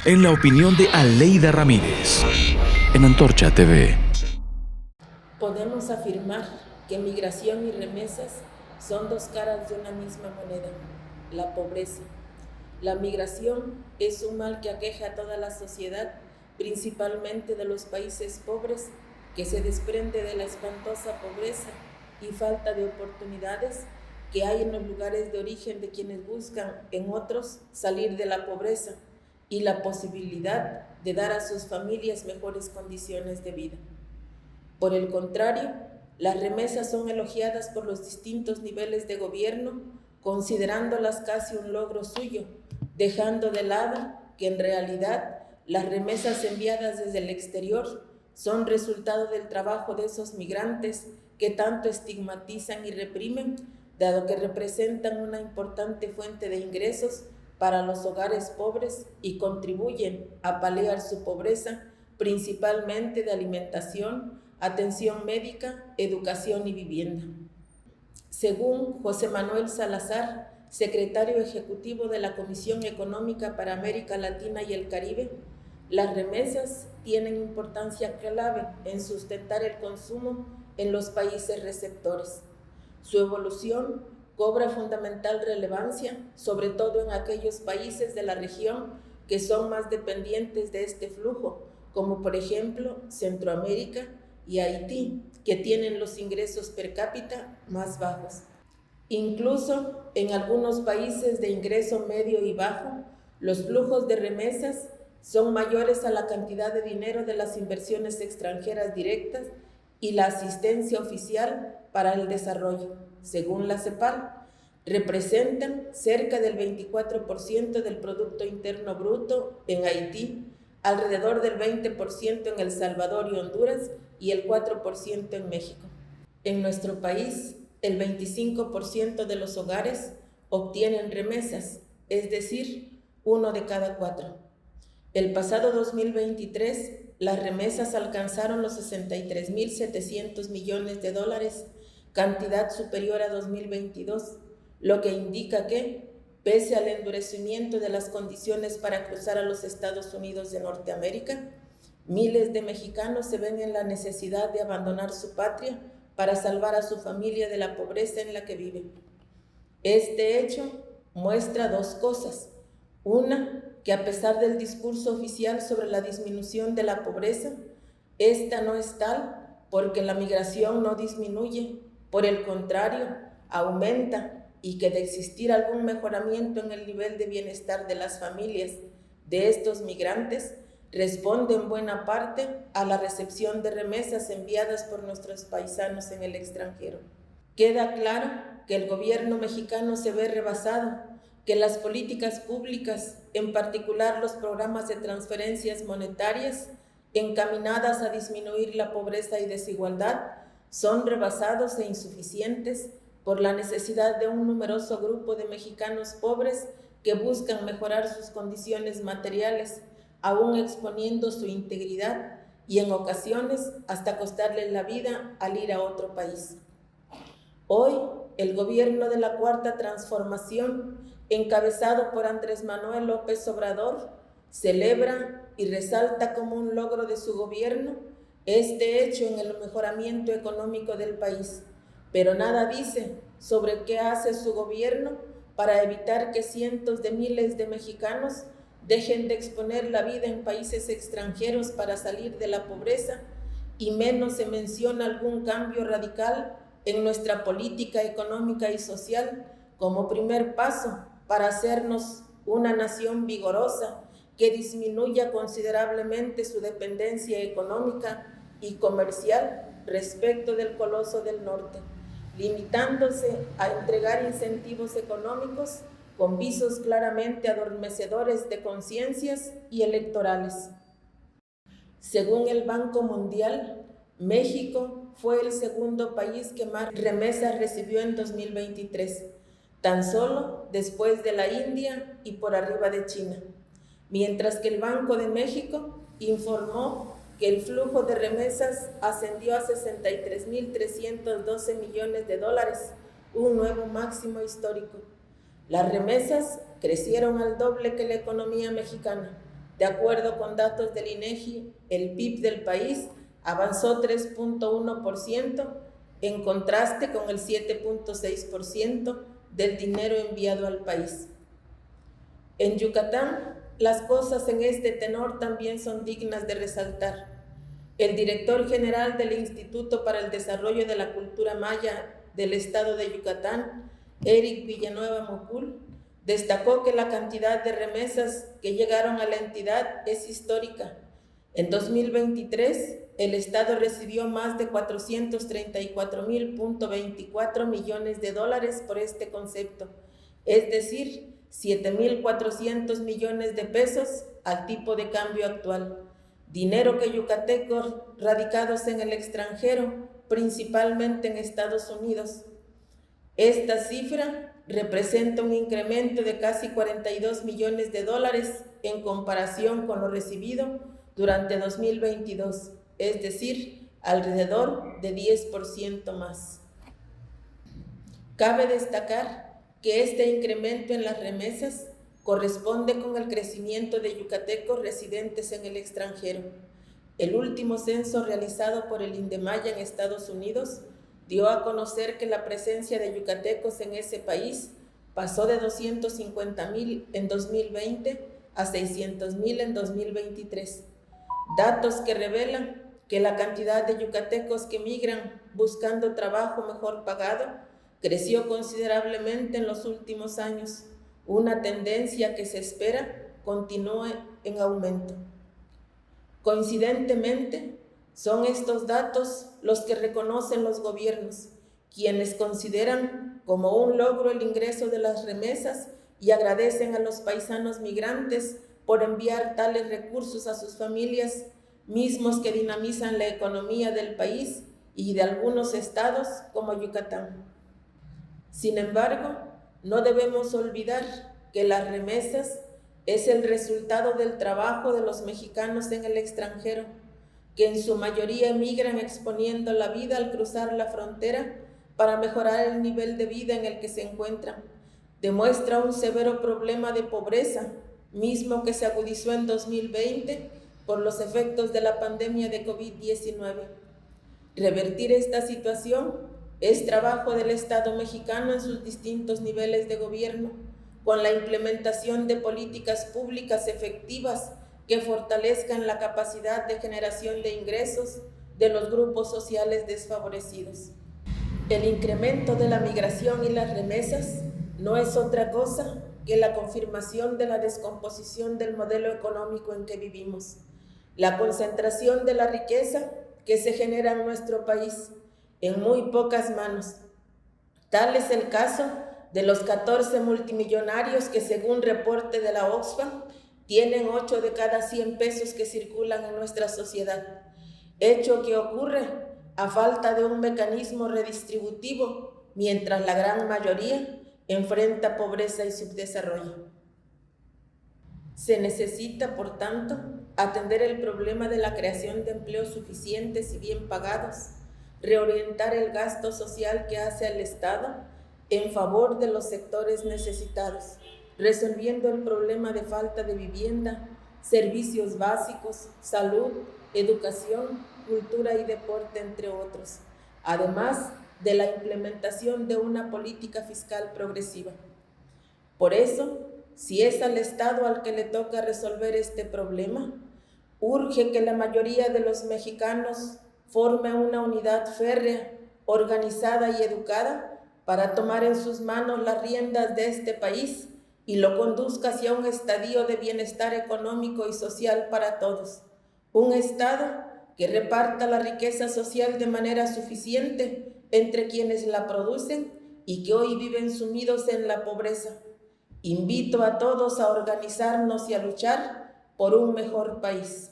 En la opinión de Aleida Ramírez, en Antorcha TV. Podemos afirmar que migración y remesas son dos caras de una misma moneda, la pobreza. La migración es un mal que aqueja a toda la sociedad, principalmente de los países pobres, que se desprende de la espantosa pobreza y falta de oportunidades que hay en los lugares de origen de quienes buscan en otros salir de la pobreza y la posibilidad de dar a sus familias mejores condiciones de vida. Por el contrario, las remesas son elogiadas por los distintos niveles de gobierno, considerándolas casi un logro suyo, dejando de lado que en realidad las remesas enviadas desde el exterior son resultado del trabajo de esos migrantes que tanto estigmatizan y reprimen, dado que representan una importante fuente de ingresos para los hogares pobres y contribuyen a paliar su pobreza, principalmente de alimentación, atención médica, educación y vivienda. Según José Manuel Salazar, secretario ejecutivo de la Comisión Económica para América Latina y el Caribe, las remesas tienen importancia clave en sustentar el consumo en los países receptores. Su evolución cobra fundamental relevancia, sobre todo en aquellos países de la región que son más dependientes de este flujo, como por ejemplo Centroamérica y Haití, que tienen los ingresos per cápita más bajos. Incluso en algunos países de ingreso medio y bajo, los flujos de remesas son mayores a la cantidad de dinero de las inversiones extranjeras directas y la asistencia oficial para el desarrollo. Según la CEPAL, representan cerca del 24% del Producto Interno Bruto en Haití, alrededor del 20% en El Salvador y Honduras y el 4% en México. En nuestro país, el 25% de los hogares obtienen remesas, es decir, 1 de cada 4. El pasado 2023, las remesas alcanzaron los 63.700 millones de dólares, cantidad superior a 2022, lo que indica que, pese al endurecimiento de las condiciones para cruzar a los Estados Unidos de Norteamérica, miles de mexicanos se ven en la necesidad de abandonar su patria para salvar a su familia de la pobreza en la que viven. Este hecho muestra dos cosas. Una, que a pesar del discurso oficial sobre la disminución de la pobreza, esta no es tal porque la migración no disminuye, por el contrario, aumenta, y que de existir algún mejoramiento en el nivel de bienestar de las familias de estos migrantes, responde en buena parte a la recepción de remesas enviadas por nuestros paisanos en el extranjero. Queda claro que el gobierno mexicano se ve rebasado, que las políticas públicas, en particular los programas de transferencias monetarias encaminadas a disminuir la pobreza y desigualdad, son rebasados e insuficientes por la necesidad de un numeroso grupo de mexicanos pobres que buscan mejorar sus condiciones materiales, aún exponiendo su integridad y en ocasiones hasta costarles la vida al ir a otro país. Hoy, el gobierno de la Cuarta Transformación, encabezado por Andrés Manuel López Obrador, celebra y resalta como un logro de su gobierno este hecho en el mejoramiento económico del país, pero nada dice sobre qué hace su gobierno para evitar que cientos de miles de mexicanos dejen de exponer la vida en países extranjeros para salir de la pobreza, y menos se menciona algún cambio radical en nuestra política económica y social como primer paso para hacernos una nación vigorosa que disminuya considerablemente su dependencia económica y comercial respecto del coloso del norte, limitándose a entregar incentivos económicos con visos claramente adormecedores de conciencias y electorales. Según el Banco Mundial, México fue el segundo país que más remesas recibió en 2023, tan solo después de la India y por arriba de China, mientras que el Banco de México informó que el flujo de remesas ascendió a 63.312 millones de dólares, un nuevo máximo histórico. Las remesas crecieron al doble que la economía mexicana, De acuerdo con datos del INEGI, el PIB del país avanzó 3.1%, en contraste con el 7.6% del dinero enviado al país. En Yucatán, las cosas en este tenor también son dignas de resaltar. El director general del Instituto para el Desarrollo de la Cultura Maya del Estado de Yucatán, Eric Villanueva Mocul, destacó que la cantidad de remesas que llegaron a la entidad es histórica. En 2023, el Estado recibió más de 434.24 millones de dólares por este concepto, es decir, 7.400 millones de pesos al tipo de cambio actual. Dinero que yucatecos radicados en el extranjero, principalmente en Estados Unidos. Esta cifra representa un incremento de casi 42 millones de dólares en comparación con lo recibido durante 2022, es decir, alrededor de 10% más. Cabe destacar que este incremento en las remesas corresponde con el crecimiento de yucatecos residentes en el extranjero. El último censo realizado por el INDEMAYA en Estados Unidos dio a conocer que la presencia de yucatecos en ese país pasó de 250.000 en 2020 a 600.000 en 2023. Datos que revelan que la cantidad de yucatecos que migran buscando trabajo mejor pagado creció considerablemente en los últimos años, una tendencia que se espera continúe en aumento. Coincidentemente, son estos datos los que reconocen los gobiernos, quienes consideran como un logro el ingreso de las remesas y agradecen a los paisanos migrantes por enviar tales recursos a sus familias, mismos que dinamizan la economía del país y de algunos estados como Yucatán. Sin embargo, no debemos olvidar que las remesas es el resultado del trabajo de los mexicanos en el extranjero, que en su mayoría emigran exponiendo la vida al cruzar la frontera para mejorar el nivel de vida en el que se encuentran. Demuestra un severo problema de pobreza, mismo que se agudizó en 2020 por los efectos de la pandemia de COVID-19. Revertir esta situación es trabajo del Estado mexicano en sus distintos niveles de gobierno, con la implementación de políticas públicas efectivas que fortalezcan la capacidad de generación de ingresos de los grupos sociales desfavorecidos. El incremento de la migración y las remesas no es otra cosa que la confirmación de la descomposición del modelo económico en que vivimos, la concentración de la riqueza que se genera en nuestro país en muy pocas manos. Tal es el caso de los 14 multimillonarios que, según reporte de la Oxfam, tienen 8 de cada 100 pesos que circulan en nuestra sociedad, hecho que ocurre a falta de un mecanismo redistributivo, mientras la gran mayoría enfrenta pobreza y subdesarrollo. Se necesita, por tanto, atender el problema de la creación de empleos suficientes y bien pagados, reorientar el gasto social que hace el Estado en favor de los sectores necesitados, resolviendo el problema de falta de vivienda, servicios básicos, salud, educación, cultura y deporte, entre otros, además de la implementación de una política fiscal progresiva. Por eso, si es al Estado al que le toca resolver este problema, urge que la mayoría de los mexicanos forme una unidad férrea, organizada y educada para tomar en sus manos las riendas de este país y lo conduzca hacia un estadio de bienestar económico y social para todos. Un Estado que reparta la riqueza social de manera suficiente entre quienes la producen y que hoy viven sumidos en la pobreza. Invito a todos a organizarnos y a luchar por un mejor país.